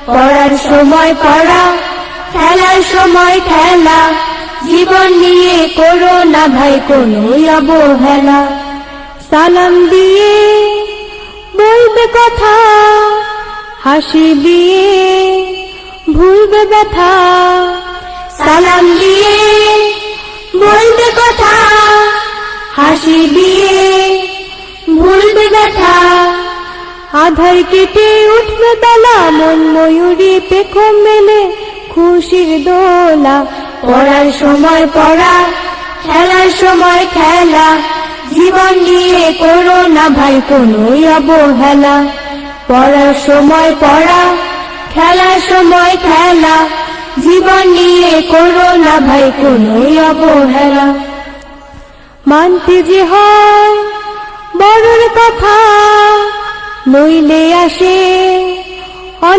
পড়ার সময় পড়া, খেলার সময় খেলা, জীবন নিয়ে করো না ভাই কোনো অবহেলা। সালাম দিয়ে বলবে কথা, হাসি দিয়ে ভুলবে ব্যথা। সালাম দিয়ে বলবে কথা, হাসি দিয়ে ভুলবে ব্যথা। আধার কেটে উঠবে বেলা, মন ময়ূরী পেখম মেলে খুশির দোলা। পড়ার সময় পড়া, খেলার সময় খেলা, জীবন নিয়ে করো না ভাই কোনো অবহেলা। পড়ার সময় পড়া, খেলার সময় খেলা, জীবন নিয়ে করো না ভাই কোনো অবহেলা। মানতে যে হয় বড়র কথা, নইলে আসে অনেক